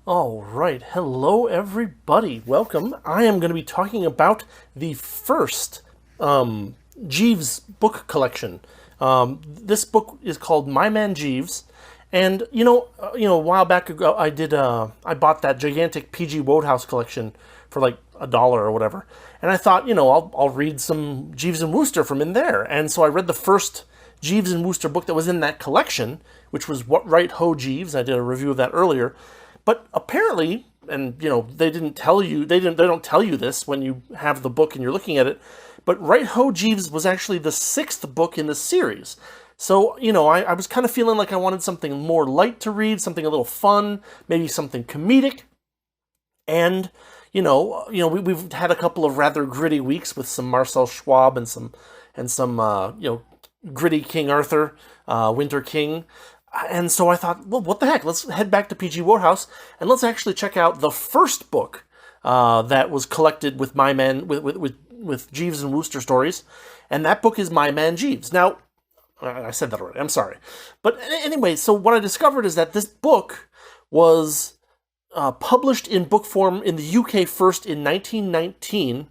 All right, hello everybody. Welcome. I am going to be talking about the first Jeeves book collection. This book is called My Man Jeeves, and a while back ago, I bought that gigantic PG Wodehouse collection for like $1 or whatever, and I thought, I'll read some Jeeves and Wooster from in there, and so I read the first Jeeves and Wooster book that was in that collection, which was What Right Ho Jeeves. I did a review of that earlier. But apparently, and they didn't tell you, they don't tell you this when you have the book and you're looking at it, but Right Ho Jeeves was actually the sixth book in the series. So, I was kind of feeling like I wanted something more light to read, something a little fun, maybe something comedic. And, we've had a couple of rather gritty weeks with some Marcel Schwab and some gritty King Arthur, Winter King. And so I thought, well, what the heck? Let's head back to PG Wodehouse and let's actually check out the first book that was collected with my man with Jeeves and Wooster stories, and that book is My Man Jeeves. Now, I said that already. I'm sorry, but anyway, so what I discovered is that this book was published in book form in the UK first in 1919,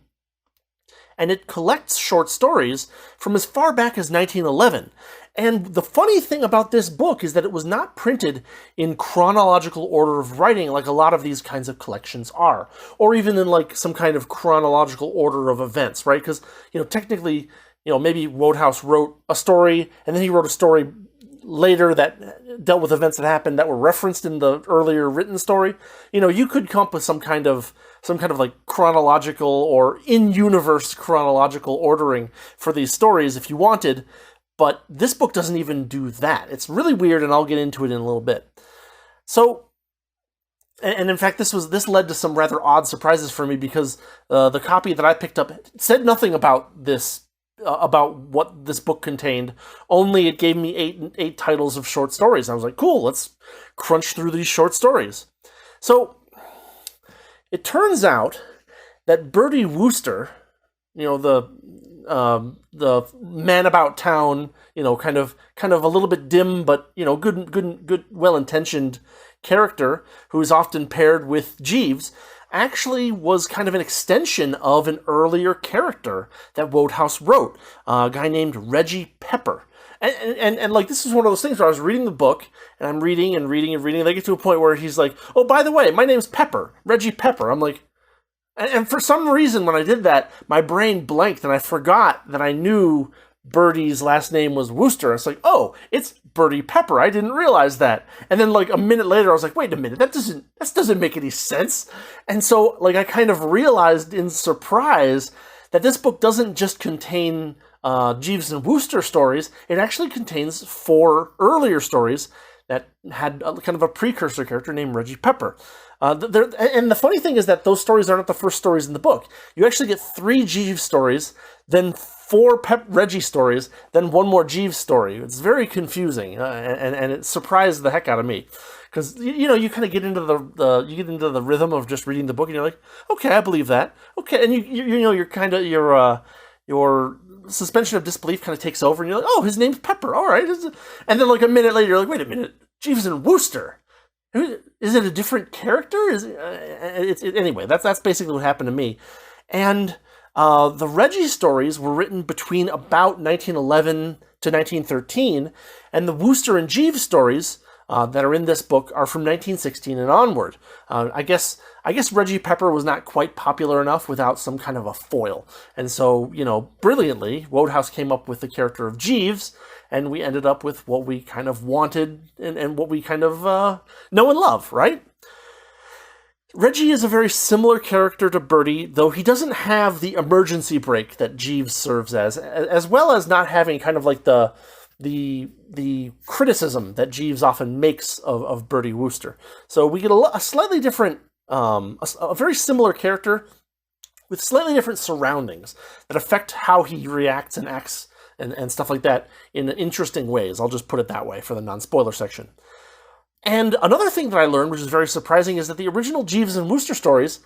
and it collects short stories from as far back as 1911. And the funny thing about this book is that it was not printed in chronological order of writing like a lot of these kinds of collections are, or even in like some kind of chronological order of events, right? Because, technically, maybe Wodehouse wrote a story, and then he wrote a story later that dealt with events that happened that were referenced in the earlier written story. You could come up with some kind of like chronological or in-universe chronological ordering for these stories if you wanted. But this book doesn't even do that. It's really weird, and I'll get into it in a little bit. So, and in fact, this led to some rather odd surprises for me because the copy that I picked up said nothing about this, about what this book contained. Only it gave me eight titles of short stories. I was like, cool, let's crunch through these short stories. So, it turns out that Bertie Wooster, the man about town, kind of a little bit dim, but good, well-intentioned character who is often paired with Jeeves, actually was kind of an extension of an earlier character that Wodehouse wrote, a guy named Reggie Pepper. And like, this is one of those things where I was reading the book, and I'm reading and reading and reading, and I get to a point where he's like, oh, by the way, my name's Pepper, Reggie Pepper. I'm like, and for some reason, when I did that, my brain blanked, and I forgot that I knew Bertie's last name was Wooster. It's like, oh, it's Bertie Pepper. I didn't realize that. And then, like, a minute later, I was like, wait a minute, that doesn't make any sense. And so, like, I kind of realized in surprise that this book doesn't just contain Jeeves and Wooster stories. It actually contains 4 earlier stories that had kind of a precursor character named Reggie Pepper. And the funny thing is that those stories aren't the first stories in the book. You actually get 3 Jeeves stories, then 4 Reggie stories, then 1 more Jeeves story. It's very confusing, and it surprised the heck out of me. Because you kind of get into the rhythm of just reading the book, and you're like, okay, I believe that. Okay, and you're kind of your suspension of disbelief kind of takes over, and you're like, oh, his name's Pepper, all right. And then like a minute later, you're like, wait a minute, Jeeves and Wooster. Is it a different character? Anyway, that's basically what happened to me. And the Reggie stories were written between about 1911 to 1913, and the Wooster and Jeeves stories that are in this book are from 1916 and onward. I guess Reggie Pepper was not quite popular enough without some kind of a foil. And so, brilliantly, Wodehouse came up with the character of Jeeves, and we ended up with what we kind of wanted and what we kind of know and love, right? Reggie is a very similar character to Bertie, though he doesn't have the emergency brake that Jeeves serves as well as not having kind of like the criticism that Jeeves often makes of Bertie Wooster. So we get a slightly different, a very similar character with slightly different surroundings that affect how he reacts and acts and stuff like that in interesting ways. I'll just put it that way for the non-spoiler section. And another thing that I learned, which is very surprising, is that the original Jeeves and Wooster stories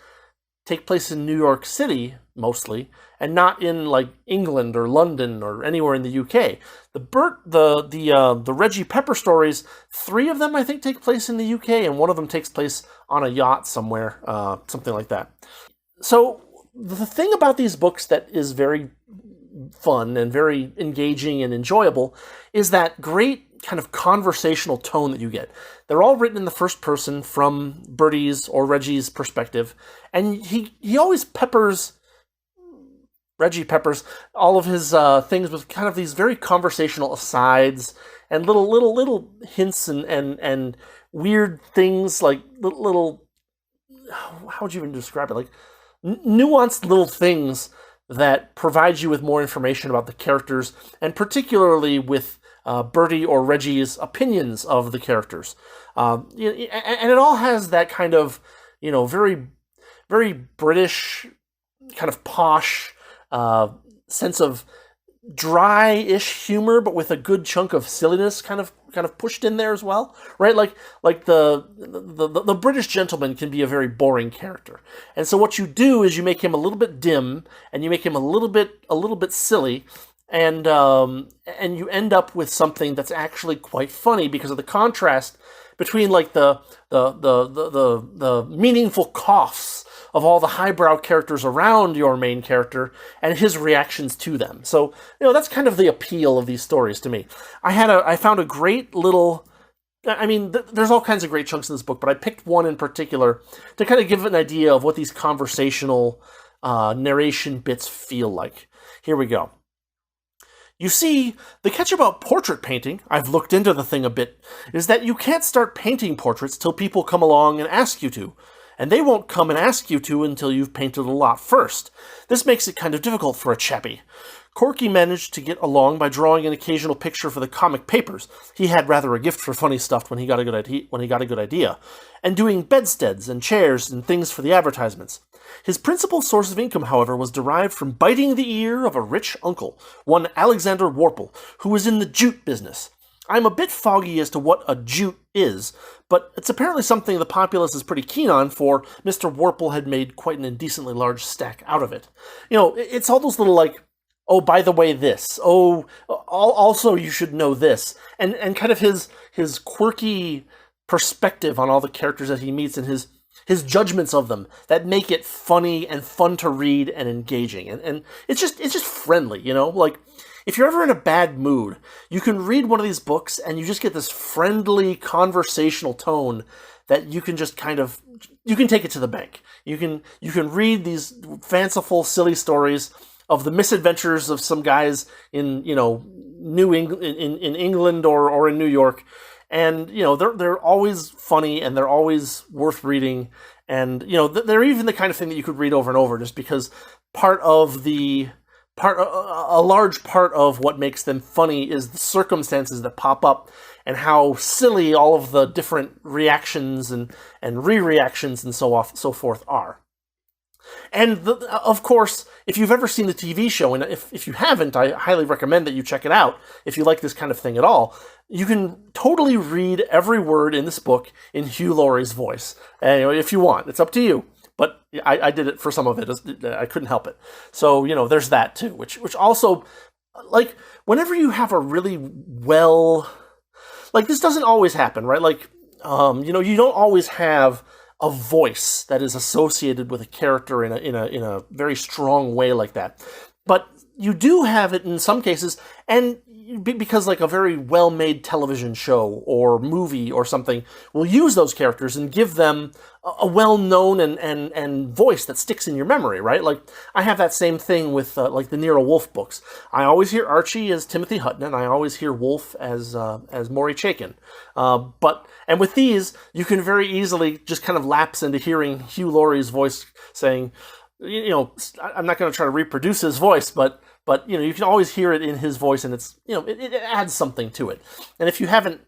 take place in New York City mostly, and not in like England or London or anywhere in the UK. The Reggie Pepper stories, 3 of them I think take place in the UK, and 1 of them takes place on a yacht somewhere, something like that. So the thing about these books that is very fun and very engaging and enjoyable is that great kind of conversational tone that you get. They're all written in the first person from Bertie's or Reggie's perspective, and he always Reggie peppers all of his things with kind of these very conversational asides and little hints and weird things, like little, how would you even describe it? Like nuanced little things that provide you with more information about the characters, and particularly with Bertie or Reggie's opinions of the characters. And it all has that kind of, very, very British, kind of posh sense of dry-ish humor, but with a good chunk of silliness kind of pushed in there as well, right? Like the British gentleman can be a very boring character, and so what you do is you make him a little bit dim, and you make him a little bit silly, and you end up with something that's actually quite funny because of the contrast between like the meaningful coughs of all the highbrow characters around your main character and his reactions to them. So, that's kind of the appeal of these stories to me. I found a great little, there's all kinds of great chunks in this book, but I picked one in particular to kind of give an idea of what these conversational narration bits feel like. Here we go. You see, the catch about portrait painting, I've looked into the thing a bit, is that you can't start painting portraits till people come along and ask you to. And they won't come and ask you to until you've painted a lot first. This makes it kind of difficult for a chappie. Corky managed to get along by drawing an occasional picture for the comic papers. He had rather a gift for funny stuff when he got a good idea, and doing bedsteads and chairs and things for the advertisements. His principal source of income, however, was derived from biting the ear of a rich uncle, one Alexander Warple, who was in the jute business. I'm a bit foggy as to what a jute is, but it's apparently something the populace is pretty keen on, for Mr. Warple had made quite an indecently large stack out of it. It's all those little, like, oh, by the way, this. Oh, also you should know this. And kind of his quirky perspective on all the characters that he meets, and his judgments of them that make it funny and fun to read and engaging. And it's just friendly, like, if you're ever in a bad mood, you can read one of these books and you just get this friendly conversational tone that you can just you can take it to the bank. You can read these fanciful, silly stories of the misadventures of some guys in, New England, in England or in New York. And, they're always funny, and they're always worth reading. And, they're even the kind of thing that you could read over and over, just because a large part of what makes them funny is the circumstances that pop up and how silly all of the different reactions and re-reactions and so forth are. And of course, if you've ever seen the TV show, and if you haven't, I highly recommend that you check it out if you like this kind of thing at all. You can totally read every word in this book in Hugh Laurie's voice, if you want. It's up to you. But I did it for some of it. I couldn't help it. So, there's that too, which also, like, whenever you have a really like, this doesn't always happen, right? Like, you don't always have a voice that is associated with a character in a very strong way like that. But you do have it in some cases, and because like a very well-made television show or movie or something will use those characters and give them a well-known and voice that sticks in your memory, right? Like, I have that same thing with like the Nero Wolfe books. I always hear Archie as Timothy Hutton, and I always hear Wolfe as Maury Chaykin. And with these, you can very easily just kind of lapse into hearing Hugh Laurie's voice saying, I'm not going to try to reproduce his voice, but you can always hear it in his voice, and it's, it adds something to it. And if you haven't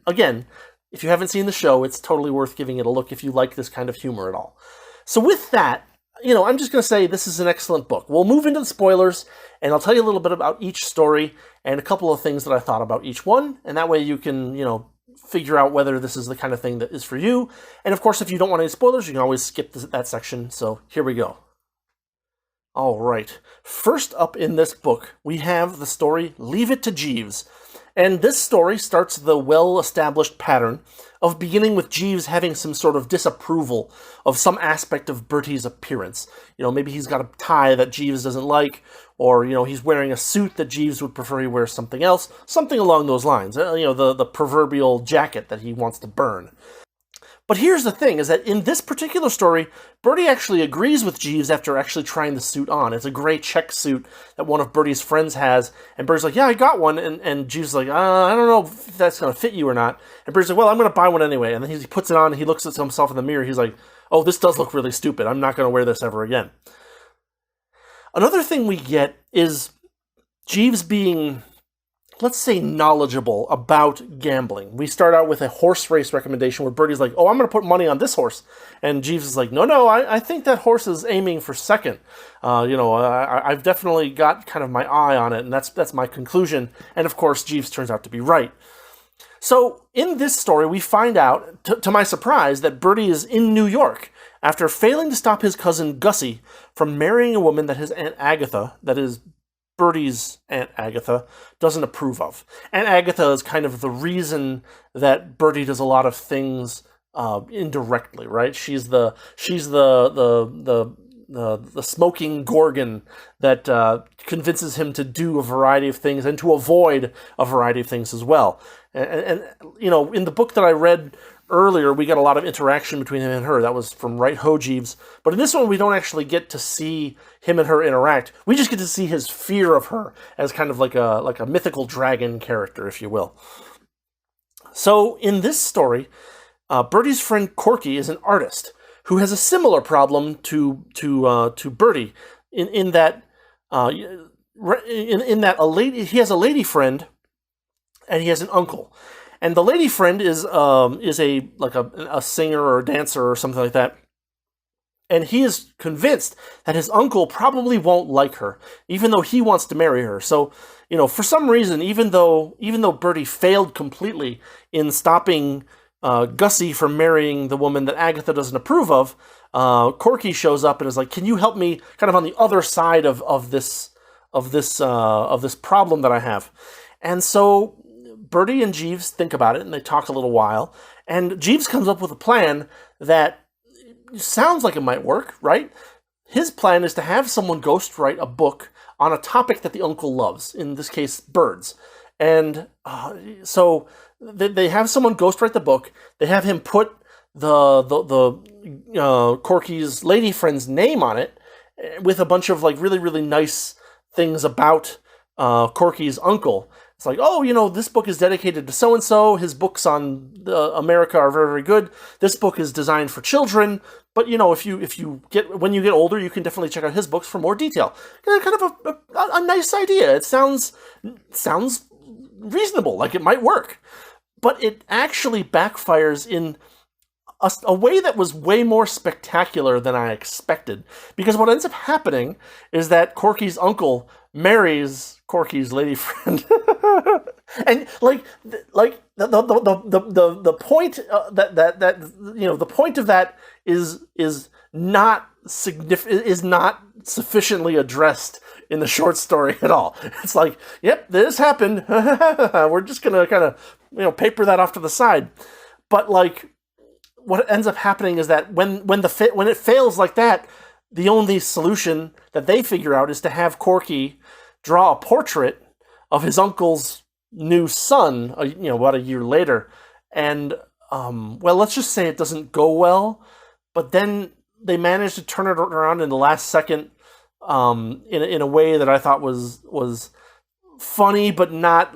seen the show, it's totally worth giving it a look if you like this kind of humor at all. So with that, I'm just going to say this is an excellent book. We'll move into the spoilers, and I'll tell you a little bit about each story and a couple of things that I thought about each one, and that way you can, figure out whether this is the kind of thing that is for you. And of course, if you don't want any spoilers, you can always skip that section. So here we go. All right. First up in this book, we have the story Leave It to Jeeves. And this story starts the well-established pattern of beginning with Jeeves having some sort of disapproval of some aspect of Bertie's appearance. Maybe he's got a tie that Jeeves doesn't like, or, he's wearing a suit that Jeeves would prefer he wears something else, something along those lines. The proverbial jacket that he wants to burn. But here's the thing, is that in this particular story, Bertie actually agrees with Jeeves after actually trying the suit on. It's a gray check suit that one of Bertie's friends has, and Bertie's like, yeah, I got one, and Jeeves is like, I don't know if that's going to fit you or not. And Bertie's like, well, I'm going to buy one anyway. And then he puts it on, and he looks at himself in the mirror, he's like, oh, this does look really stupid. I'm not going to wear this ever again. Another thing we get is Jeeves being, let's say, knowledgeable about gambling. We start out with a horse race recommendation where Bertie's like, oh, I'm going to put money on this horse. And Jeeves is like, no, I think that horse is aiming for second. I've definitely got kind of my eye on it, and that's my conclusion. And of course, Jeeves turns out to be right. So in this story, we find out, to my surprise, that Bertie is in New York after failing to stop his cousin Gussie from marrying a woman that his Aunt Agatha, that is Bertie's Aunt Agatha, doesn't approve of. Aunt Agatha is kind of the reason that Bertie does a lot of things indirectly, right? She's the smoking gorgon that convinces him to do a variety of things and to avoid a variety of things as well. And in the book that I read earlier, we got a lot of interaction between him and her. That was from Right Ho Jeeves. But in this one, we don't actually get to see him and her interact. We just get to see his fear of her as kind of like a mythical dragon character, if you will. So in this story, Bertie's friend Corky is an artist who has a similar problem to Bertie in that he has a lady friend and he has an uncle. And the lady friend is a singer or a dancer or something like that. And he is convinced that his uncle probably won't like her, even though he wants to marry her. So, for some reason, even though Bertie failed completely in stopping Gussie from marrying the woman that Agatha doesn't approve of, Corky shows up and is like, "Can you help me kind of on the other side of this problem that I have?" And so Bertie and Jeeves think about it, and they talk a little while, and Jeeves comes up with a plan that sounds like it might work, right? His plan is to have someone ghostwrite a book on a topic that the uncle loves, in this case, birds. And so they have someone ghostwrite the book, they have him put the Corky's lady friend's name on it, with a bunch of really, really nice things about Corky's uncle. It's like, oh, this book is dedicated to so-and-so. His books on America are very, very good. This book is designed for children. But, when you get older, you can definitely check out his books for more detail. Kind of a nice idea. It sounds reasonable, like it might work. But it actually backfires in a way that was way more spectacular than I expected. Because what ends up happening is that Corky's uncle marries Corky's lady friend, and the point the point of that is not sufficiently addressed in the short story at all. It's like, yep, this happened. We're just gonna kind of paper that off to the side. But what ends up happening is that when it fails like that, the only solution that they figure out is to have Corky draw a portrait of his uncle's new son, about a year later. And, let's just say it doesn't go well, but then they managed to turn it around in the last second, in a way that I thought was funny, but not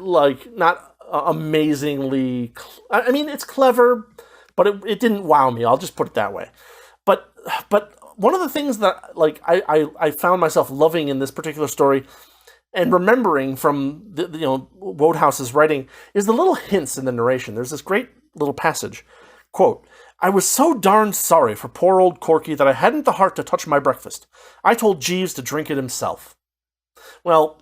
amazingly, I mean, it's clever, but it didn't wow me. I'll just put it that way. But one of the things that I found myself loving in this particular story and remembering from Wodehouse's writing is the little hints in the narration. There's this great little passage, quote, "I was so darn sorry for poor old Corky that I hadn't the heart to touch my breakfast. I told Jeeves to drink it himself." Well,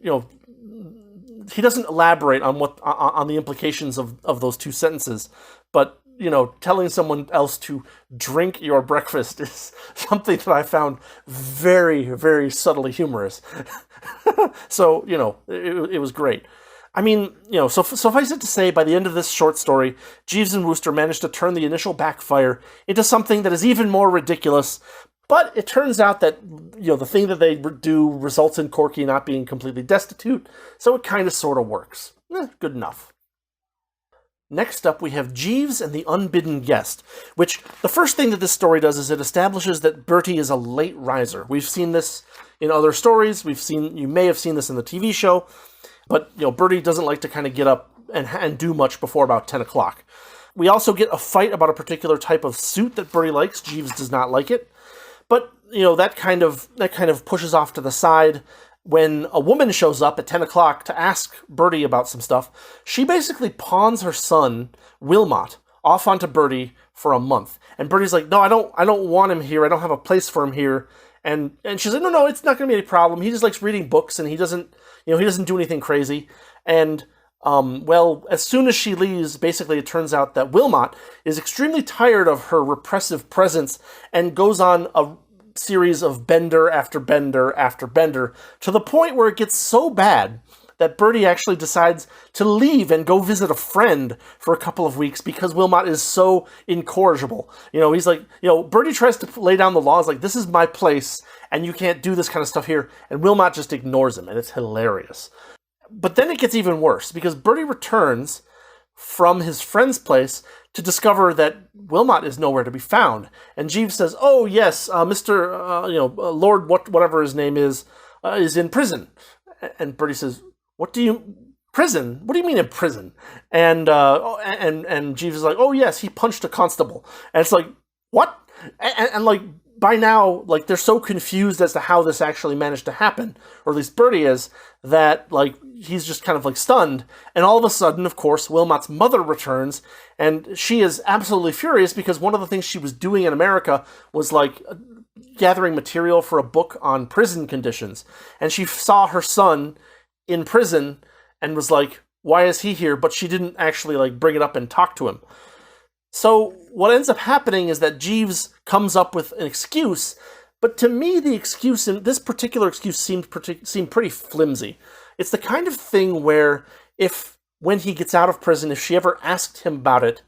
he doesn't elaborate on the implications of those two sentences, but telling someone else to drink your breakfast is something that I found very, very subtly humorous. So, it was great. I mean, so suffice it to say, by the end of this short story, Jeeves and Wooster managed to turn the initial backfire into something that is even more ridiculous. But it turns out that, the thing that they do results in Corky not being completely destitute, so it kind of sort of works. Good enough. Next up, we have Jeeves and the Unbidden Guest, which the first thing that this story does is it establishes that Bertie is a late riser. We've seen this in other stories. You may have seen this in the TV show, but, Bertie doesn't like to kind of get up and do much before about 10 o'clock. We also get a fight about a particular type of suit that Bertie likes. Jeeves does not like it. But, that kind of pushes off to the side. When a woman shows up at 10 o'clock to ask Bertie about some stuff, she basically pawns her son, Wilmot, off onto Bertie for a month. And Bertie's like, no, I don't want him here. I don't have a place for him here. And she's like, no, it's not going to be any problem. He just likes reading books, and he doesn't do anything crazy. And, as soon as she leaves, basically it turns out that Wilmot is extremely tired of her repressive presence and goes on a series of bender after bender after bender, to the point where it gets so bad that Bertie actually decides to leave and go visit a friend for a couple of weeks because Wilmot is so incorrigible. He's like, Bertie tries to lay down the laws, like, this is my place, and you can't do this kind of stuff here, and Wilmot just ignores him, and it's hilarious. But then it gets even worse, because Bertie returns from his friend's place to discover that Wilmot is nowhere to be found. And Jeeves says, oh, yes, Mr. Lord whatever his name is in prison. And Bertie says, prison? What do you mean in prison? And Jeeves is like, oh, yes, he punched a constable. And it's like, what? And like, by now, like, they're so confused as to how this actually managed to happen, or at least Bertie is, that, like, he's just kind of, like, stunned. And all of a sudden, of course, Wilmot's mother returns, and she is absolutely furious because one of the things she was doing in America was, like, gathering material for a book on prison conditions. And she saw her son in prison and was like, why is he here? But she didn't actually, like, bring it up and talk to him. So what ends up happening is that Jeeves comes up with an excuse, but to me this particular excuse seemed pretty flimsy. It's the kind of thing where when he gets out of prison, if she ever asked him about it,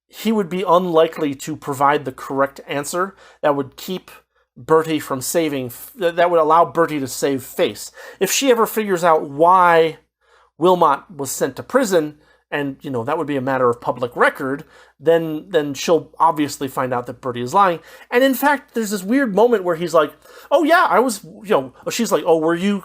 he would be unlikely to provide the correct answer that would keep Bertie from that would allow Bertie to save face. If she ever figures out why Wilmot was sent to prison, and, that would be a matter of public record, then she'll obviously find out that Bertie is lying. And in fact, there's this weird moment where he's like, oh yeah, I was, she's like, oh, were you,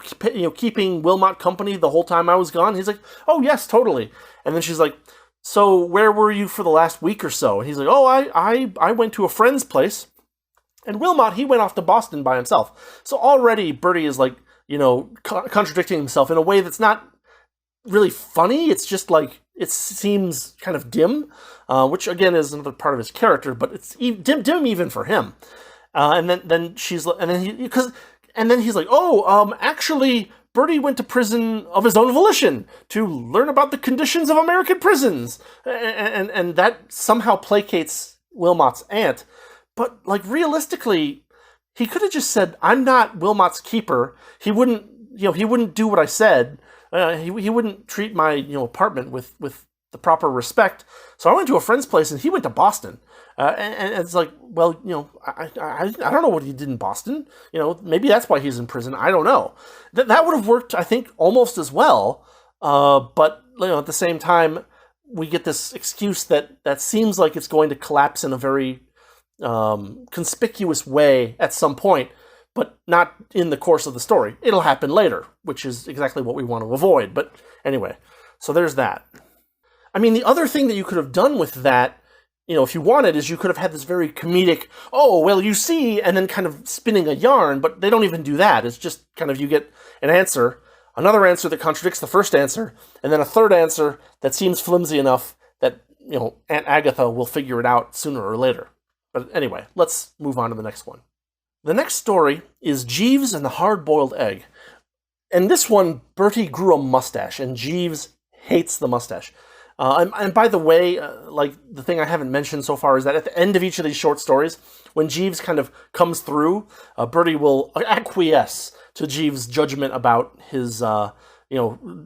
keeping Wilmot company the whole time I was gone? He's like, oh yes, totally. And then she's like, so where were you for the last week or so? And he's like, oh, I went to a friend's place. And Wilmot, he went off to Boston by himself. So already Bertie is like, contradicting himself in a way that's not really funny. It's just like, it seems kind of dim, which again is another part of his character, but it's dim even for him. And then he's like, actually, Bertie went to prison of his own volition to learn about the conditions of American prisons, and that somehow placates Wilmot's aunt. But like realistically, he could have just said, "I'm not Wilmot's keeper." He wouldn't do what I said. He wouldn't treat my apartment with the proper respect. So I went to a friend's place and he went to Boston. And it's like, well, I don't know what he did in Boston. Maybe that's why he's in prison. I don't know. That would have worked, I think, almost as well. But at the same time, we get this excuse that seems like it's going to collapse in a very conspicuous way at some point, but not in the course of the story. It'll happen later, which is exactly what we want to avoid. But anyway, so there's that. I mean, the other thing that you could have done with that, if you wanted, is you could have had this very comedic, oh, well, you see, and then kind of spinning a yarn, but they don't even do that. It's just kind of you get an answer, another answer that contradicts the first answer, and then a third answer that seems flimsy enough that, Aunt Agatha will figure it out sooner or later. But anyway, let's move on to the next one. The next story is Jeeves and the Hard-Boiled Egg. And this one, Bertie grew a mustache, and Jeeves hates the mustache. And by the way, like the thing I haven't mentioned so far is that at the end of each of these short stories, when Jeeves kind of comes through, Bertie will acquiesce to Jeeves' judgment about his,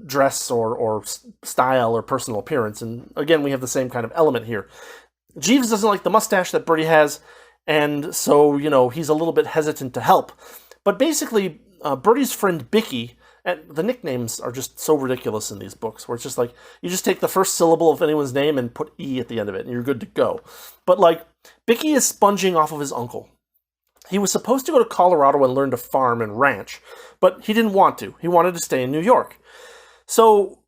dress or style or personal appearance. And again, we have the same kind of element here. Jeeves doesn't like the mustache that Bertie has, and so, he's a little bit hesitant to help. But basically, Bertie's friend Bicky, and the nicknames are just so ridiculous in these books, where it's just like, you just take the first syllable of anyone's name and put E at the end of it, and you're good to go. But, like, Bicky is sponging off of his uncle. He was supposed to go to Colorado and learn to farm and ranch, but he didn't want to. He wanted to stay in New York. So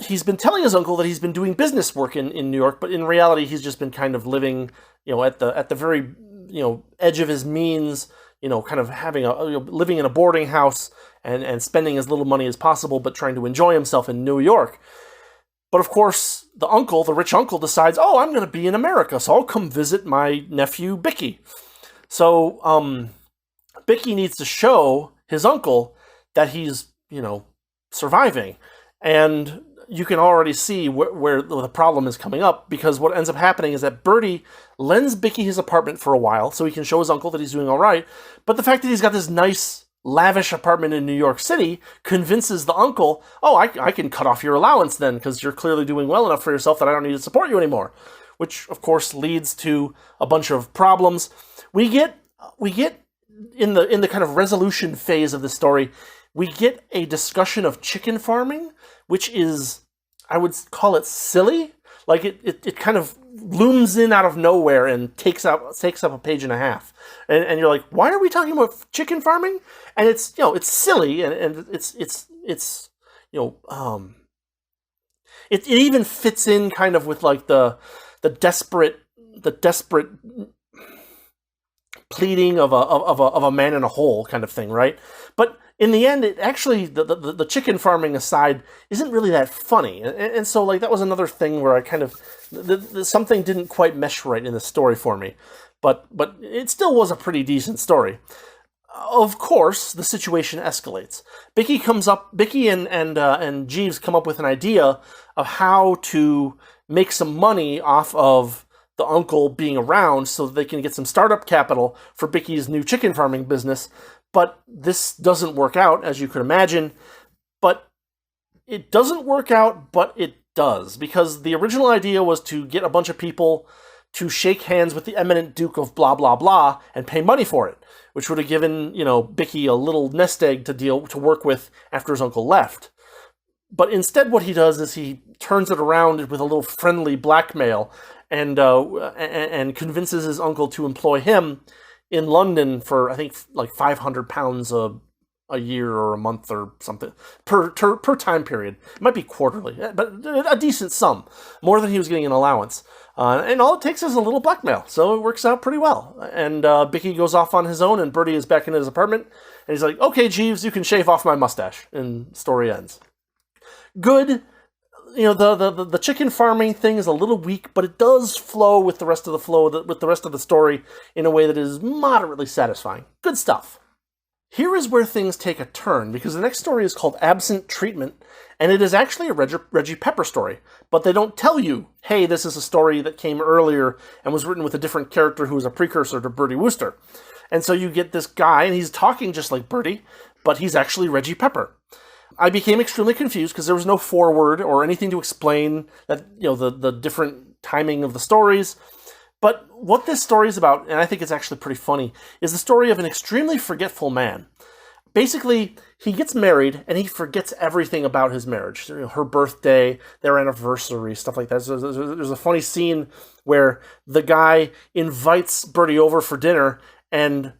he's been telling his uncle that he's been doing business work in New York, but in reality, he's just been kind of living, at the very, edge of his means, kind of having living in a boarding house and spending as little money as possible, but trying to enjoy himself in New York. But of course, the rich uncle, decides, oh, I'm going to be in America, so I'll come visit my nephew, Bicky. So, Bicky needs to show his uncle that he's, surviving. And you can already see where the problem is coming up, because what ends up happening is that Bertie lends Bicky his apartment for a while so he can show his uncle that he's doing all right. But the fact that he's got this nice, lavish apartment in New York City convinces the uncle, oh, I can cut off your allowance then, because you're clearly doing well enough for yourself that I don't need to support you anymore. Which, of course, leads to a bunch of problems. We get in the kind of resolution phase of the story, we get a discussion of chicken farming, which is, I would call it silly. Like it kind of looms in out of nowhere and takes up a page and a half. And you're like, why are we talking about chicken farming? And it's it's silly, and it even fits in kind of with like the desperate pleading of a man in a hole kind of thing, right? But in the end, it actually, the chicken farming aside, isn't really that funny. And so, like, that was another thing where I kind of, something didn't quite mesh right in the story for me. But it still was a pretty decent story. Of course, the situation escalates. Bicky and Jeeves come up with an idea of how to make some money off of the uncle being around so that they can get some startup capital for Bicky's new chicken farming business. But this doesn't work out, as you could imagine. But it doesn't work out, but it does. Because the original idea was to get a bunch of people to shake hands with the eminent Duke of blah, blah, blah, and pay money for it, which would have given, Bicky a little nest egg to work with after his uncle left. But instead what he does is he turns it around with a little friendly blackmail and convinces his uncle to employ him in London for, I think, like £500 a year or a month or something per time period. It might be quarterly, but a decent sum, more than he was getting in allowance. And all it takes is a little blackmail, so it works out pretty well. And Bicky goes off on his own, and Bertie is back in his apartment, and he's like, okay, Jeeves, you can shave off my mustache, and story ends. Good. The chicken farming thing is a little weak, but it does flow with the rest of the story in a way that is moderately satisfying. Good stuff. Here is where things take a turn, because the next story is called Absent Treatment, and it is actually a Reggie Pepper story, but they don't tell you, hey, this is a story that came earlier and was written with a different character who was a precursor to Bertie Wooster. And so you get this guy, and he's talking just like Bertie, but he's actually Reggie Pepper. I became extremely confused because there was no foreword or anything to explain that, the different timing of the stories. But what this story is about, and I think it's actually pretty funny, is the story of an extremely forgetful man. Basically, he gets married and he forgets everything about his marriage. Her birthday, their anniversary, stuff like that. So there's a funny scene where the guy invites Bertie over for dinner, and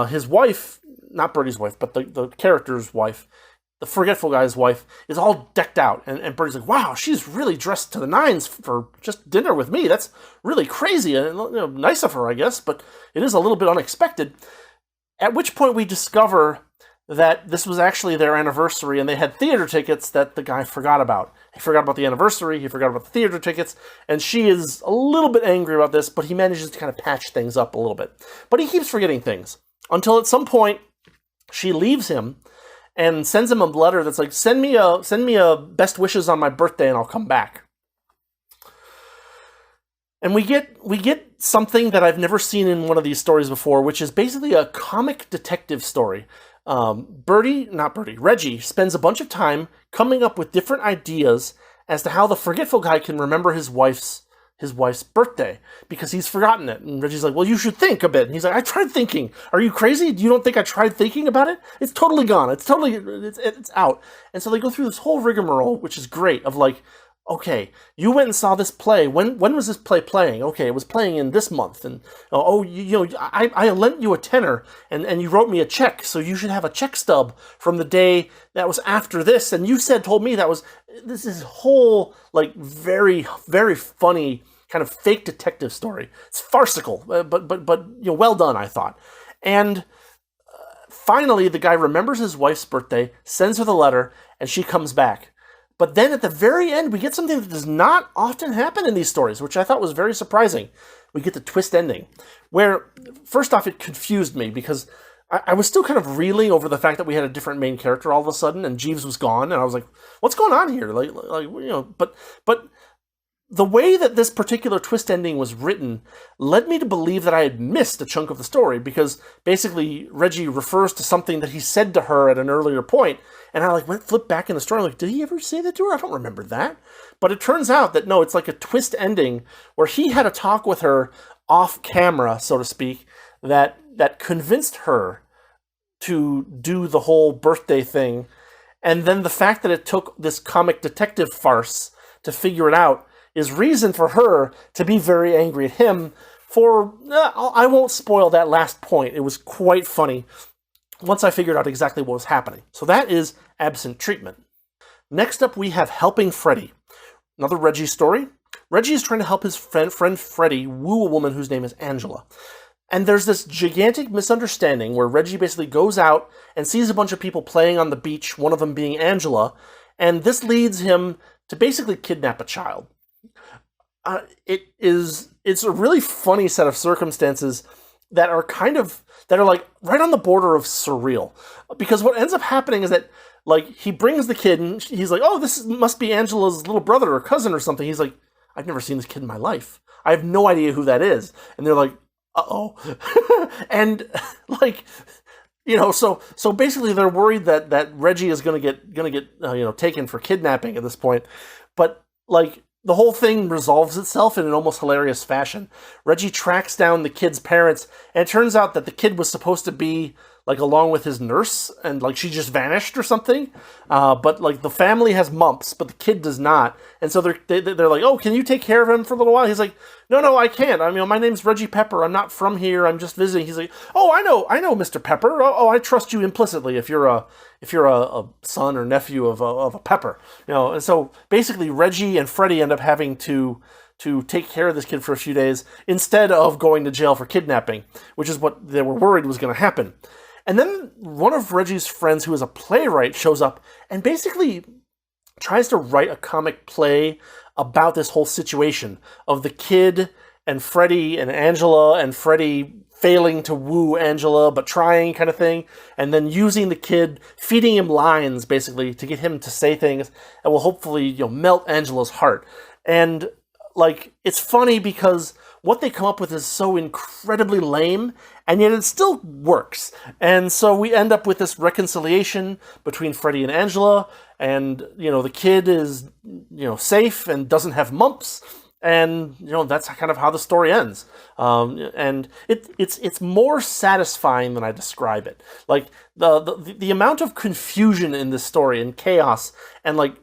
his wife, not Bertie's wife, but the character's wife, the forgetful guy's wife, is all decked out. And Bertie's like, wow, she's really dressed to the nines for just dinner with me. That's really crazy. And, nice of her, I guess, but it is a little bit unexpected. At which point we discover that this was actually their anniversary, and they had theater tickets that the guy forgot about. He forgot about the anniversary, he forgot about the theater tickets, and she is a little bit angry about this, but he manages to kind of patch things up a little bit. But he keeps forgetting things, until at some point she leaves him and sends him a letter that's like, send me a best wishes on my birthday and I'll come back. And we get something that I've never seen in one of these stories before, which is basically a comic detective story. Reggie spends a bunch of time coming up with different ideas as to how the forgetful guy can remember his wife's birthday, because he's forgotten it. And Reggie's like, well, you should think a bit. And he's like, I tried thinking. Are you crazy? You don't think I tried thinking about it? It's totally gone. It's out. And so they go through this whole rigmarole, which is great, of like, okay, you went and saw this play. When was this play playing? Okay, it was playing in this month. And I lent you a tenner, and you wrote me a check, so you should have a check stub from the day that was after this. And you told me this is whole, like, very, very funny kind of fake detective story. It's farcical, but well done, I thought. And finally, the guy remembers his wife's birthday, sends her the letter, and she comes back. But then at the very end, we get something that does not often happen in these stories, which I thought was very surprising. We get the twist ending, where, first off, it confused me, because I was still kind of reeling over the fact that we had a different main character all of a sudden, and Jeeves was gone, and I was like, what's going on here? But the way that this particular twist ending was written led me to believe that I had missed a chunk of the story, because basically Reggie refers to something that he said to her at an earlier point, and I flipped back in the story, did he ever say that to her? I don't remember that. But it turns out that no, it's like a twist ending where he had a talk with her off camera, so to speak, that convinced her to do the whole birthday thing. And then the fact that it took this comic detective farce to figure it out is reason for her to be very angry at him for, I won't spoil that last point. It was quite funny once I figured out exactly what was happening. So that is Absent Treatment. Next up, we have Helping Freddie. Another Reggie story. Reggie is trying to help his friend Freddie woo a woman whose name is Angela. And there's this gigantic misunderstanding where Reggie basically goes out and sees a bunch of people playing on the beach, one of them being Angela, and this leads him to basically kidnap a child. It's a really funny set of circumstances that are like right on the border of surreal, because what ends up happening is that, like, he brings the kid and he's like, oh, this must be Angela's little brother or cousin or something. He's like, I've never seen this kid in my life. I have no idea who that is. And they're like, uh-oh. And like, so basically they're worried that Reggie is gonna get taken for kidnapping at this point. But like, the whole thing resolves itself in an almost hilarious fashion. Reggie tracks down the kid's parents, and it turns out that the kid was supposed to be, like, along with his nurse, and, like, she just vanished or something. But, like, the family has mumps, but the kid does not. And so they're like, oh, can you take care of him for a little while? He's like, no, I can't. I mean, my name's Reggie Pepper. I'm not from here. I'm just visiting. He's like, oh, I know, Mr. Pepper. Oh, I trust you implicitly if you're a son or nephew of a Pepper. And so basically Reggie and Freddie end up having to take care of this kid for a few days instead of going to jail for kidnapping, which is what they were worried was going to happen. And then one of Reggie's friends, who is a playwright, shows up and basically tries to write a comic play about this whole situation of the kid and Freddie and Angela, and Freddie failing to woo Angela but trying, kind of thing, and then using the kid, feeding him lines basically to get him to say things that will hopefully melt Angela's heart. And like, it's funny because what they come up with is so incredibly lame, and yet it still works. And so we end up with this reconciliation between Freddie and Angela, and the kid is safe and doesn't have mumps, and that's kind of how the story ends. And it's more satisfying than I describe it. Like, the amount of confusion in this story and chaos and like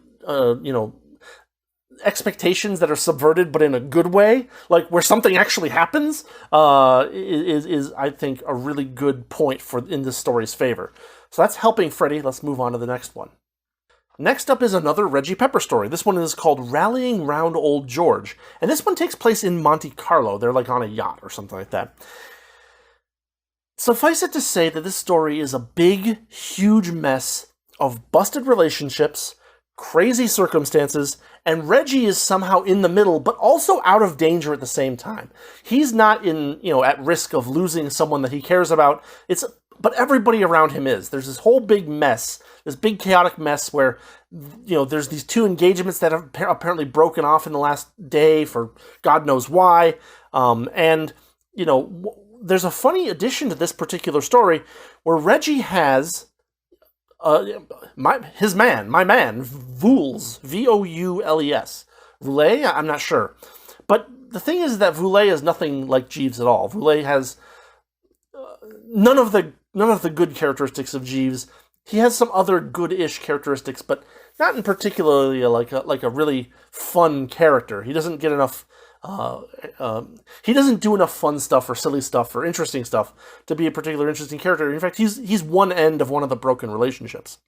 expectations that are subverted, but in a good way, like where something actually happens, is I think a really good point in this story's favor. So that's Helping Freddie. Let's move on to the next one. Next up is another Reggie Pepper story. This one is called Rallying Round Old George, and this one takes place in Monte Carlo. They're like on a yacht or something like that. Suffice it to say that this story is a big, huge mess of busted relationships, crazy circumstances, and Reggie is somehow in the middle, but also out of danger at the same time. He's not at risk of losing someone that he cares about. It's but everybody around him is. There's this whole big mess, this big chaotic mess where, there's these two engagements that have apparently broken off in the last day for God knows why. And, there's a funny addition to this particular story where Reggie has my man, Voules, Voules. Voulet? I'm not sure. But the thing is that Voulet is nothing like Jeeves at all. Voulet has none of the good characteristics of Jeeves. He has some other good-ish characteristics, but not in particularly like a really fun character. He doesn't get enough. He doesn't do enough fun stuff or silly stuff or interesting stuff to be a particularly interesting character. In fact, he's one end of one of the broken relationships.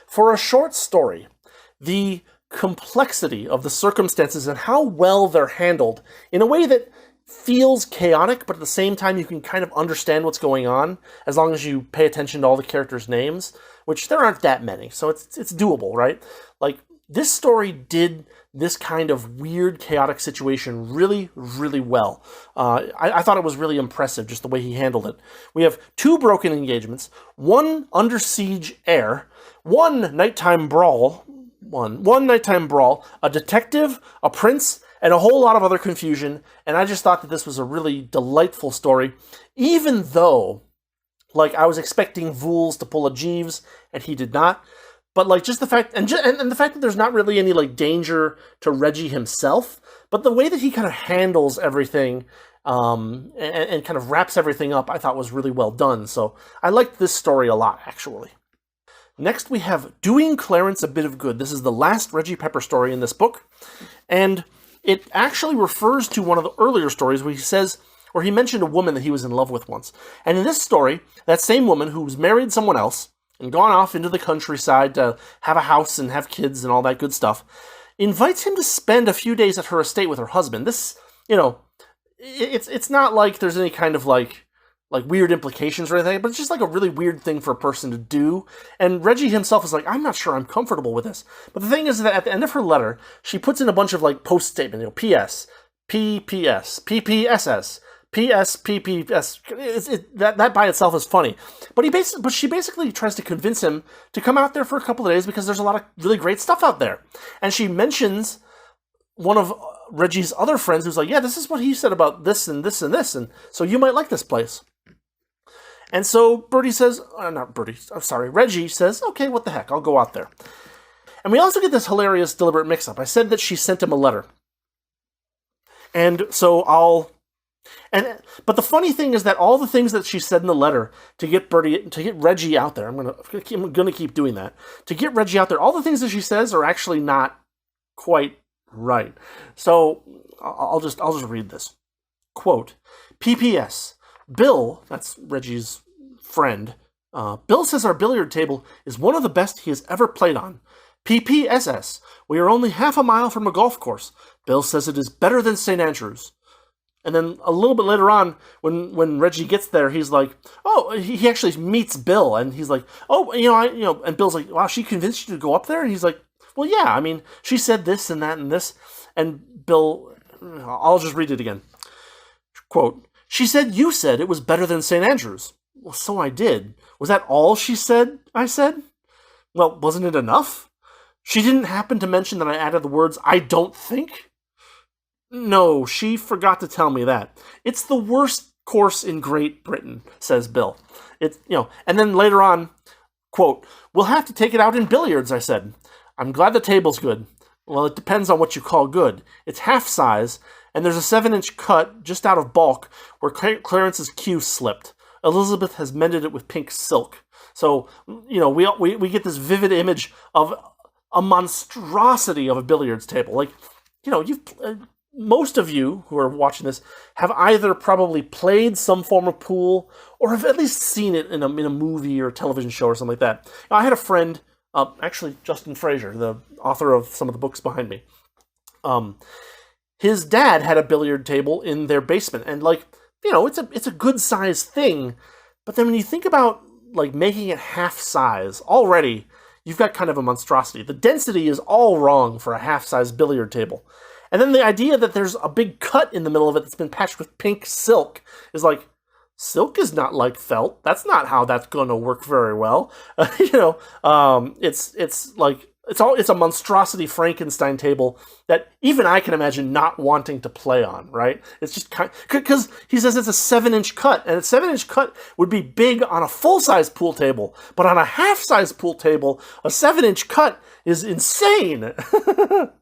For a short story, the complexity of the circumstances and how well they're handled in a way that feels chaotic, but at the same time you can kind of understand what's going on as long as you pay attention to all the characters' names, which there aren't that many, so it's doable, right? Like, this story did this kind of weird, chaotic situation really, really well. I thought it was really impressive, just the way he handled it. We have 2 broken engagements, 1 under siege air, one nighttime brawl, a detective, a prince, and a whole lot of other confusion, and I just thought that this was a really delightful story, even though, I was expecting Voules to pull a Jeeves, and he did not. But, just the fact, and the fact that there's not really any, danger to Reggie himself, but the way that he kind of handles everything, and kind of wraps everything up, I thought was really well done. So I liked this story a lot, actually. Next, we have Doing Clarence a Bit of Good. This is the last Reggie Pepper story in this book, and it actually refers to one of the earlier stories where he mentioned a woman that he was in love with once. And in this story, that same woman who's married someone else and gone off into the countryside to have a house and have kids and all that good stuff, invites him to spend a few days at her estate with her husband. This, it's not like there's any kind of weird implications or anything, but it's just a really weird thing for a person to do. And Reggie himself is like, I'm not sure I'm comfortable with this. But the thing is that at the end of her letter, she puts in a bunch of post statements, P.S., P.P.S., P.P.S.S., P.S., P.P.S. That by itself is funny. But she basically tries to convince him to come out there for a couple of days because there's a lot of really great stuff out there. And she mentions one of Reggie's other friends who's like, yeah, this is what he said about this and this and this, and so you might like this place. And so Reggie says, okay, what the heck, I'll go out there. And we also get this hilarious deliberate mix-up. I said that she sent him a letter. And so but the funny thing is that all the things that she said in the letter to get Reggie out there, I'm gonna keep doing that, to get Reggie out there, all the things that she says are actually not quite right. So I'll just read this. Quote, P.P.S. Bill, that's Reggie's friend, Bill says our billiard table is one of the best he has ever played on. P.P.S.S. We are only half a mile from a golf course. Bill says it is better than St. Andrews. And then a little bit later on, when Reggie gets there, he's like, oh, he actually meets Bill, and he's like, oh, and Bill's like, wow, she convinced you to go up there? And he's like, well, yeah, I mean, she said this and that and this. And Bill, I'll just read it again. Quote, she said you said it was better than St. Andrews. Well, so I did. Was that all she said? I said. Well, wasn't it enough? She didn't happen to mention that I added the words, I don't think? No, she forgot to tell me that. It's the worst course in Great Britain, says Bill. And then later on, quote, we'll have to take it out in billiards, I said. I'm glad the table's good. Well, it depends on what you call good. It's half size, and there's a 7-inch cut just out of balk where Clarence's cue slipped. Elizabeth has mended it with pink silk. So, we get this vivid image of a monstrosity of a billiards table. Most of you who are watching this have either probably played some form of pool or have at least seen it in a movie or a television show or something like that. I had a friend, actually Justin Fraser, the author of some of the books behind me. His dad had a billiard table in their basement, and it's a good sized thing. But then when you think about making it half size, already you've got kind of a monstrosity. The density is all wrong for a half size billiard table. And then the idea that there's a big cut in the middle of it that's been patched with pink silk is silk is not like felt. That's not how that's going to work very well. It's like it's a monstrosity Frankenstein table that even I can imagine not wanting to play on, right? It's just because he says it's a 7-inch cut, and a 7-inch cut would be big on a full-size pool table, but on a half-size pool table, a 7-inch cut is insane.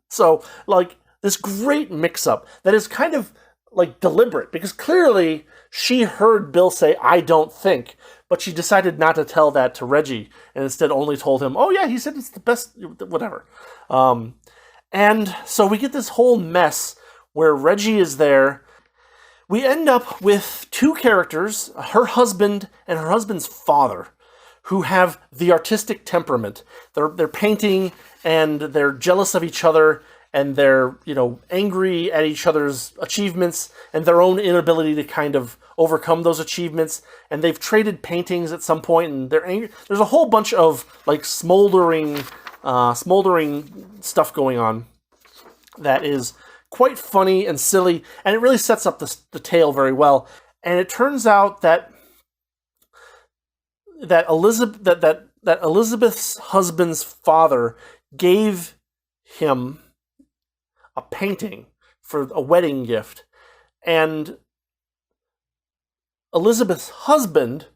So, like, this great mix-up that is kind of, like, deliberate, because clearly she heard Bill say, "I don't think," but she decided not to tell that to Reggie, and instead only told him, "Oh yeah, he said it's the best, whatever." And so we get this whole mess where Reggie is there. We end up with two characters, her husband and her husband's father, who have the artistic temperament. They're painting, and they're jealous of each other, and they're, angry at each other's achievements and their own inability to kind of overcome those achievements. And they've traded paintings at some point, and they're angry. There's a whole bunch of, like, smoldering stuff going on that is quite funny and silly, and it really sets up the tale very well. And it turns out that Elizabeth's husband's father gave him a painting for a wedding gift, and Elizabeth's husband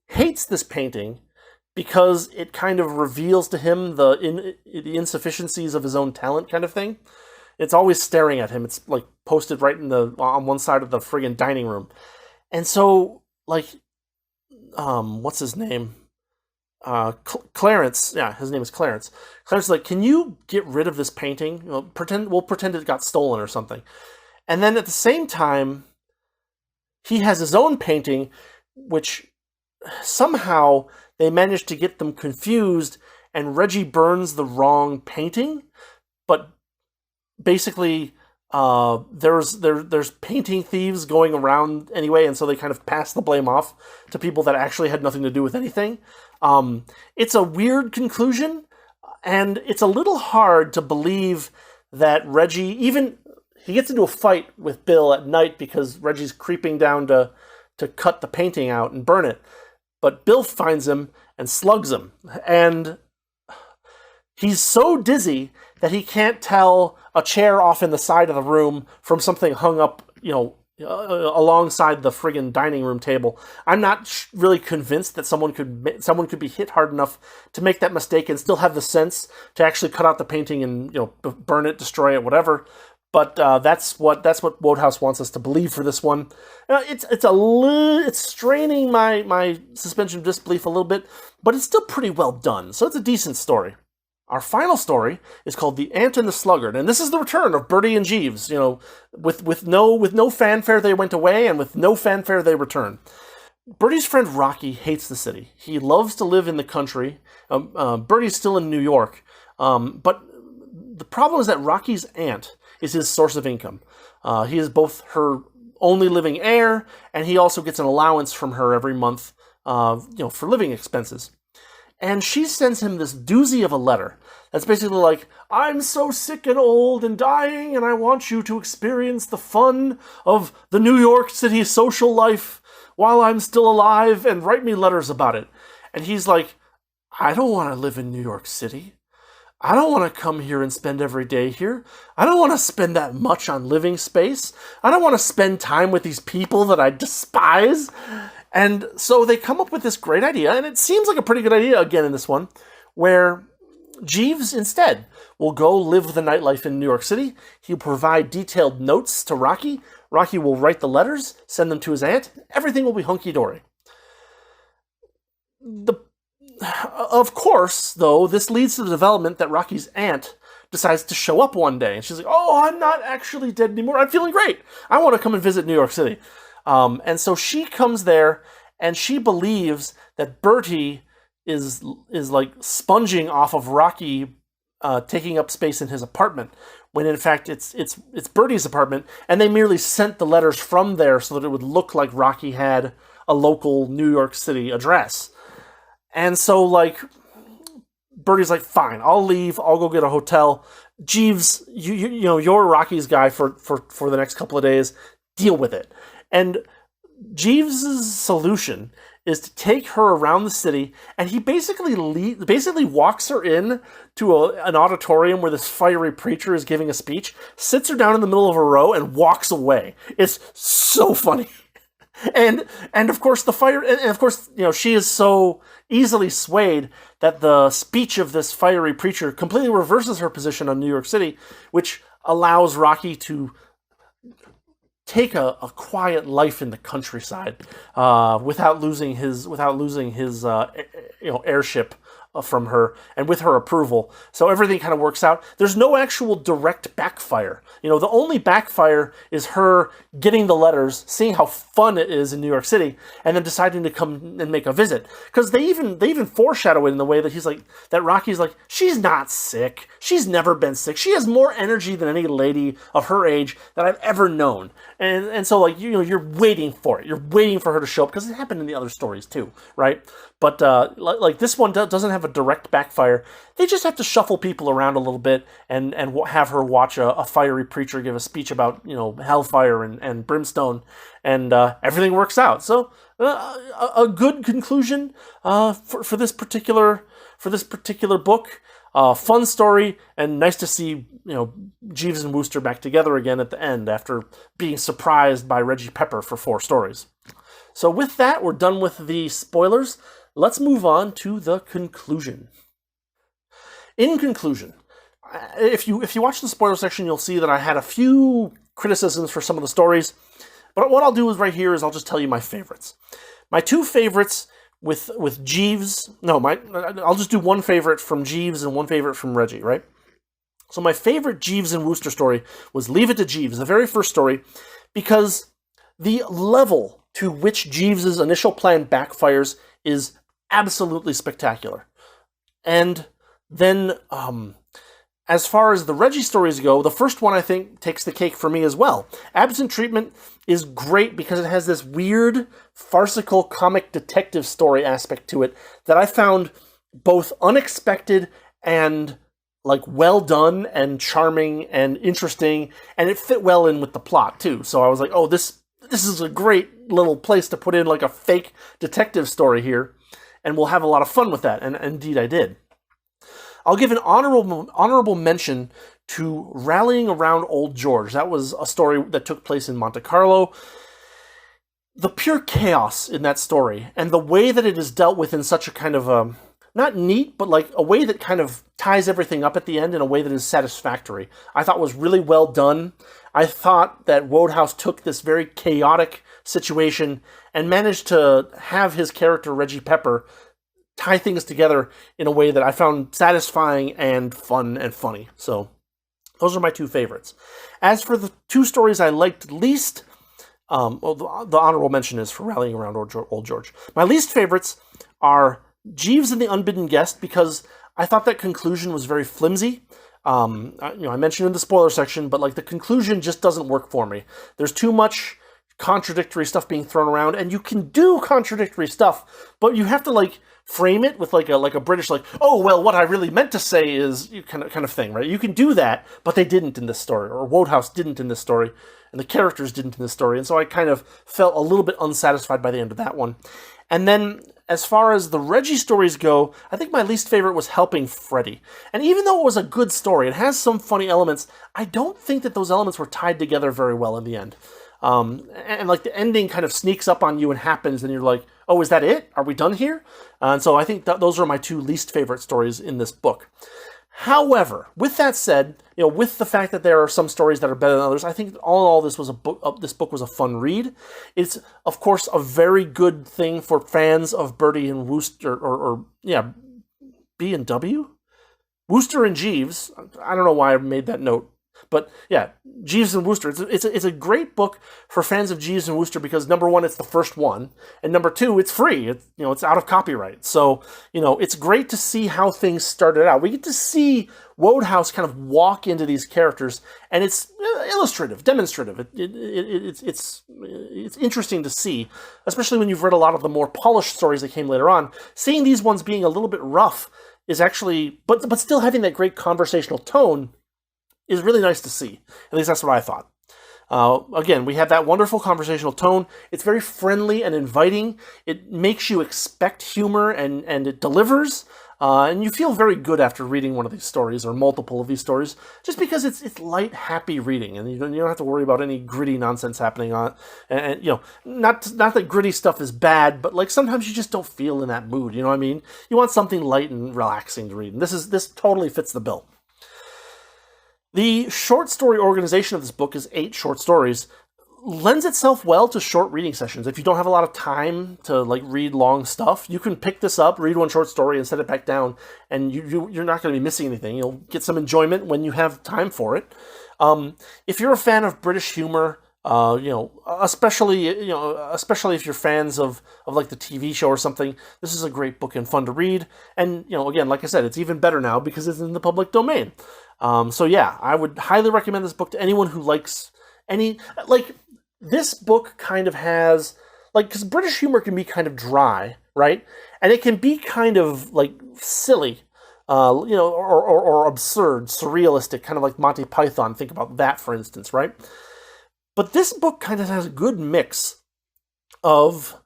hates this painting because it kind of reveals to him the insufficiencies of his own talent, kind of thing. It's always staring at him. It's, like, posted right on one side of the friggin' dining room. And so, like, what's his name? Clarence, yeah, his name is Clarence. Clarence is like, "Can you get rid of this painting? We'll pretend it got stolen or something." And then at the same time, he has his own painting, which somehow they managed to get them confused, and Reggie burns the wrong painting. But basically, there's painting thieves going around anyway, and so they kind of pass the blame off to people that actually had nothing to do with anything. It's a weird conclusion, and it's a little hard to believe that Reggie, he gets into a fight with Bill at night because Reggie's creeping down to cut the painting out and burn it. But Bill finds him and slugs him, and he's so dizzy that he can't tell a chair off in the side of the room from something hung up, alongside the friggin' dining room table. I'm not really convinced that someone could be hit hard enough to make that mistake and still have the sense to actually cut out the painting and, burn it, destroy it, whatever. But that's what Wodehouse wants us to believe for this one. It's straining my suspension of disbelief a little bit, but it's still pretty well done. So it's a decent story. Our final story is called The Ant and the Sluggard, and this is the return of Bertie and Jeeves. With no fanfare they went away, and with no fanfare they return. Bertie's friend Rocky hates the city. He loves to live in the country. Bertie's still in New York, but the problem is that Rocky's aunt is his source of income. He is both her only living heir, and he also gets an allowance from her every month, for living expenses. And she sends him this doozy of a letter that's basically like, "I'm so sick and old and dying, and I want you to experience the fun of the New York City social life while I'm still alive, and write me letters about it." And he's like, "I don't want to live in New York City. I don't want to come here and spend every day here. I don't want to spend that much on living space. I don't want to spend time with these people that I despise." And so they come up with this great idea, and it seems like a pretty good idea again in this one, where Jeeves instead will go live the nightlife in New York City. He'll provide detailed notes to Rocky. Rocky will write the letters, send them to his aunt. Everything will be hunky-dory. Of course, though, this leads to the development that Rocky's aunt decides to show up one day, and she's like, "Oh, I'm not actually dead anymore. I'm feeling great. I want to come and visit New York City." And so she comes there, and she believes that Bertie is like sponging off of Rocky, taking up space in his apartment, when in fact it's Bertie's apartment, and they merely sent the letters from there so that it would look like Rocky had a local New York City address. And so, like, Bertie's like, "Fine, I'll leave. I'll go get a hotel. Jeeves, you're Rocky's guy for the next couple of days. Deal with it." And Jeeves' solution is to take her around the city, and he basically walks her in to an auditorium where this fiery preacher is giving a speech, sits her down in the middle of a row, and walks away. It's so funny. And of course she is so easily swayed that the speech of this fiery preacher completely reverses her position on New York City, which allows Rocky to take a quiet life in the countryside without losing his airship from her, and with her approval. So everything kind of works out. There's no actual direct backfire. The only backfire is her getting the letters, seeing how fun it is in New York City, and then deciding to come and make a visit. Because they even foreshadow it in the way that Rocky's like, she's not sick. She's never been sick. She has more energy than any lady of her age that I've ever known. And so you're waiting for it. You're waiting for her to show up, because it happened in the other stories too, right? But this one doesn't have a direct backfire. They just have to shuffle people around a little bit and have her watch a fiery preacher give a speech about hellfire and brimstone, and everything works out. So a good conclusion for this particular book. Fun story, and nice to see Jeeves and Wooster back together again at the end after being surprised by Reggie Pepper for 4 stories. So with that, we're done with the spoilers. Let's move on to the conclusion. In conclusion, if you watch the spoiler section, you'll see that I had a few criticisms for some of the stories. But what I'll do is right here is I'll just tell you my favorites. My 2 favorites with Jeeves. I'll just do 1 favorite from Jeeves and 1 favorite from Reggie, right? So my favorite Jeeves and Wooster story was Leave It to Jeeves, the very first story, because the level to which Jeeves's initial plan backfires is absolutely spectacular. And then, as far as the Reggie stories go, the first one I think takes the cake for me as well. Absent Treatment is great because it has this weird, farcical comic detective story aspect to it that I found both unexpected and well done and charming and interesting, and it fit well in with the plot too. So I was like, oh, this is a great little place to put in a fake detective story here, and we'll have a lot of fun with that, and indeed I did. I'll give an honorable mention to Rallying Around Old George. That was a story that took place in Monte Carlo. The pure chaos in that story, and the way that it is dealt with in such a kind of not neat, but a way that kind of ties everything up at the end in a way that is satisfactory, I thought was really well done. I thought that Wodehouse took this very chaotic situation and managed to have his character, Reggie Pepper, tie things together in a way that I found satisfying and fun and funny. So those are my 2 favorites. As for the 2 stories I liked least, the honorable mention is for Rallying Around Old George. My least favorites are Jeeves and the Unbidden Guest, because I thought that conclusion was very flimsy. I mentioned in the spoiler section, but the conclusion just doesn't work for me. There's too much contradictory stuff being thrown around, and you can do contradictory stuff, but you have to frame it with a British oh well, what I really meant to say is kind of thing, right? You can do that, but they didn't in this story, or Wodehouse didn't in this story, and the characters didn't in this story, and so I kind of felt a little bit unsatisfied by the end of that one. And then, as far as the Reggie stories go, I think my least favorite was Helping Freddie. And even though it was a good story, it has some funny elements, I don't think that those elements were tied together very well in the end. And the ending kind of sneaks up on you and happens, and you're like, oh, is that it? Are we done here? And so I think that those are my 2 least favorite stories in this book. However, with that said, with the fact that there are some stories that are better than others, I think all in all this book was a fun read. It's, of course, a very good thing for fans of Bertie and Wooster, B and W? Wooster and Jeeves. I don't know why I made that note. But yeah, Jeeves and Wooster. It's a great book for fans of Jeeves and Wooster because number 1, it's the first one, and number 2, it's free. It's out of copyright. So it's great to see how things started out. We get to see Wodehouse kind of walk into these characters, and it's illustrative, demonstrative. It's interesting to see, especially when you've read a lot of the more polished stories that came later on. Seeing these ones being a little bit rough is actually, but still having that great conversational tone, is really nice to see. At least that's what I thought. Again, we have that wonderful conversational tone. It's very friendly and inviting. It makes you expect humor, and it delivers. And you feel very good after reading one of these stories, or multiple of these stories, just because it's light, happy reading, and you don't have to worry about any gritty nonsense happening on it. And you know, not that gritty stuff is bad, but like sometimes you just don't feel in that mood. You know what I mean? You want something light and relaxing to read, and this totally fits the bill. The short story organization of this book is 8 short stories. Lends itself well to short reading sessions. If you don't have a lot of time to like read long stuff, you can pick this up, read one short story, and set it back down, and you're not going to be missing anything. You'll get some enjoyment when you have time for it. If you're a fan of British humor, especially if you're fans of like the TV show or something, this is a great book and fun to read. And again, like I said, it's even better now because it's in the public domain. So yeah, I would highly recommend this book to anyone who likes this book kind of has, because British humor can be kind of dry, right? And it can be kind of, silly, or absurd, surrealistic, kind of like Monty Python. Think about that, for instance, right? But this book kind of has a good mix of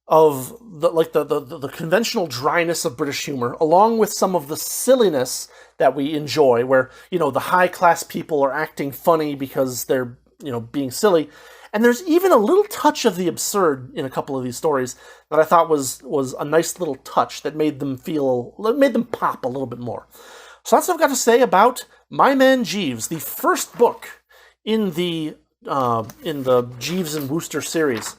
the conventional dryness of British humor, along with some of the silliness that we enjoy, where, the high-class people are acting funny because they're, being silly. And there's even a little touch of the absurd in a couple of these stories that I thought was a nice little touch that made them pop a little bit more. So that's what I've got to say about My Man Jeeves, the first book in the Jeeves and Wooster series.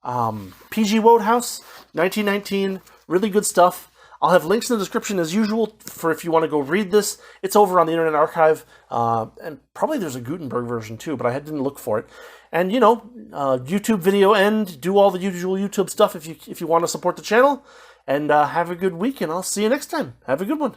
P.G. Wodehouse, 1919, really good stuff. I'll have links in the description as usual for if you want to go read this. It's over on the Internet Archive, and probably there's a Gutenberg version too, but I didn't look for it. And YouTube video end, do all the usual YouTube stuff if you want to support the channel. And have a good week, and I'll see you next time. Have a good one.